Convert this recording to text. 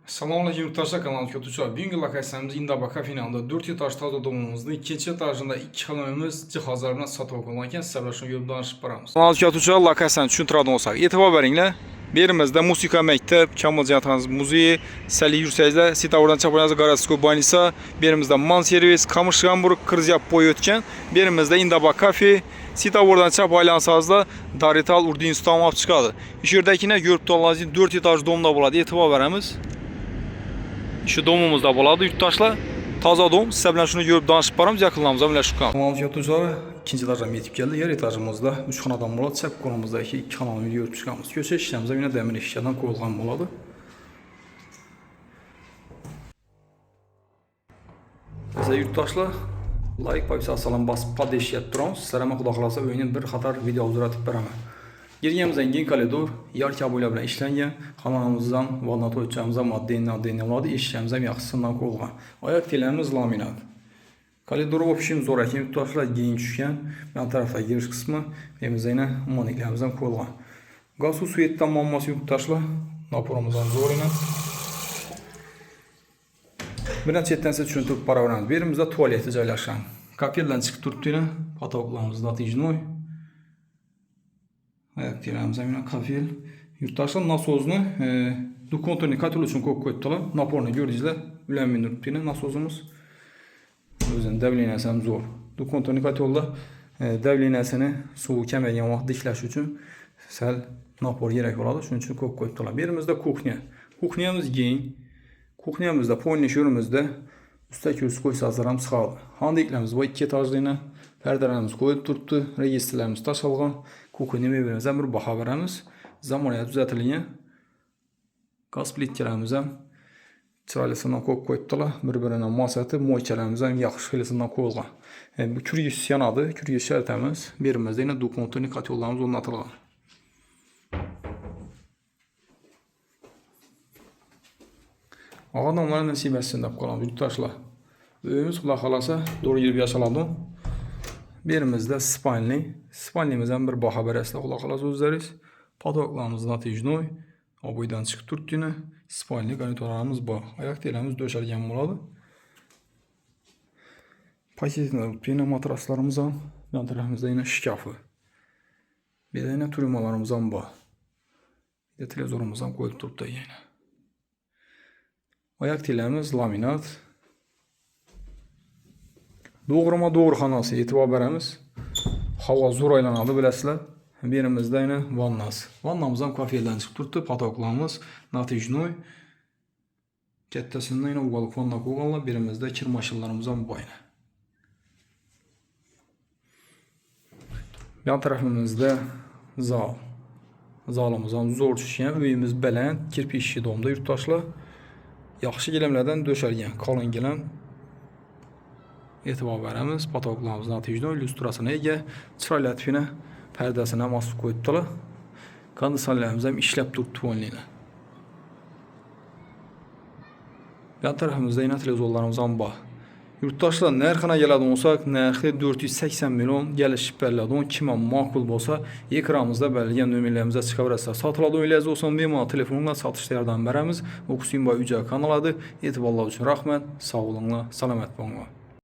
Salamünaleyküm yurttaşlar, kanalına kötüçüler. Bugünkü lokasyamız İndaba kafenin 4 etaş taze domumuzun ikinci etajında 2 xonamimiz cihazlarla satılıb olarkən sizlərlə şunu görüb danışıb baramız. Kanalına kötüçüler lokasyonu tushuntiradigan olsak, e'tibor beringlar. Berimizdə musiqa məktəb, Kamil Canatanız muzeyi, Salih Yursayzlar, Sitavordan Çapolyazı Garasko Banisa, berimizdə Man servis, Kamış Hamburg, Kırzyap boyu ötken, berimizdə İndaba kafe, Sitavordan Çapolyazda Darital Urdin Ustamov çıxadı. İş yerdəkine görüb dolanızın 4 etaj domda buladı, e'tibor veremiz. Şu domumuzda buladı yurttaşlar. Taza dom. Sizə bilan şunu görüb danışıb baramız, yaxınlarımıza bilan şu kanal. Kanalımız yurttaşlar, ikinci etajdan yetib gəldi. Yer etajımızda 3 xanadan buladı. Çəp qolumuzda 2 kanalını görüb çıxamız. Köçə işləmizə yine dəmir eşiklərdən qoyulğan buladı. Bizə yurttaşlar, like payı salam basıb pad eşiyyət duramız. Sizlərə mən xudaqlarsa öyünün bir xatar video uzatıb baramız. Girgəmizdən gen koridor, yar kabuyla bilan işlənən, xanamızdan valnat ölçəmizə maddeyi oladı, eşiklərimizə yaxşısından qoyulğan. Ayaq tellərimiz laminat. Koridoru opişim zoraki yurttaşlar gen düşkən, yan tərəfdə giriş qismi, evimizdə yenə maniklərimizdən qoyulğan. Qaz su etdən mamması yurttaşlar, naporumuzdan zor ilə. Bir çətdən sizə düşünüb para verəmiz. Birimizdə tualeti caylaşan. Kapeldən çıxıb durubdu ilə, patoklarımız natijnoy. Ayak diyelimizə yine kafel. Yurttaşlar nasozunu dukonturni katil üçün koydular. Naporunu gördüyüzlər. Ülənmin nurtuyla nasozumuz. Özünün dəvliyinəsəm zor. Dukonturni katilda dəvliyinəsini soğuk kəməyən vaxt dikləş üçün səl napor gerek oladı. Şunun üçün koydular. Birimizdə kuxnya. Kuxnyamız gen. Kuxnyamızda polni şörümüzdə üstə kürsü qoysazlarım çıxardı. Handiklərimiz bu 2 etajlı ilə pərdələrimiz qoyub durdu. Registrlərimiz taşalğan. Kuxnya meyvələrimizdən bir baxa verəmiz. Zamanıya düzəltilən qaz plitkilərimizdən çıralısından qoydular. Bir-birinə masatı moykələrimizdən yaxşı xilisindən qoyulğan. Bu kürgüs yanadı. Kürgüs şərtəmiz. Birimizdə yine dukonturni katyollarımız onlatılğan. Adamların nəsibəsində qalan yurttaşlar. Böyümüz xulaq xalasa doğru girib yaşaladım. Birimizdə spalni. Spalnimizdən bir baxa bərəslə xulaq xalasa özləriz. Patoklarımız natijnoy. Aboydan çıxıb durduğunu. Spalni qanitorlarımız bu. Ayaq deyiləmiz döşəlgən buladı. Paketində yine matraslarımızdan. Yan tərəfimizdə yine şikafı. Bir də yine turmalarımızdan bu. Bir də televizorumuzdan qoyub durub da yine. Ayak tilemiz laminat. Doğrama doğru xanası etibar verəmiz. Hava zor aylanadı biləsilər. Birimizdə yine vannas. Vannamızdan kafiyeldən çıxıb durdu. Patoklarımız natijnoy. Kəttəsindən yine uqalıq vanna qoğanla. Birimizdə kirmaşıllarımızdan bu aynı. Yan tərəfimizdə zal. Zalımızdan zor düşkən. Öyümüz bələnd. Kirpi işi domda yurttaşlar. Yaxşı giləmlərdən döşəlgən, qalın giləm etibar verəmiz. Patoklarımız natijnoy, lüstrasına ega, çıra lətifinə, pərdəsinə masuf qoydular. Kondisionerlərimizdən işləb durdu tuvalini ilə. Yan tərəfimizdə yine televizorlarımızdan bax. Yurttaşlar nərxına gələdin olsaq, nərxi 480 milyon gəliş bələdin. Kimə makul olsa, ekranımızda bəlgən nömrələrimizə çıxa verəsiniz. Satıladı öyləcə olsan, bemal telefonla satışlardan bərəmiz. Okusun boyu ücə kanaladır. Etibarlar üçün rəhmət, sağ olunla, salamət olunla.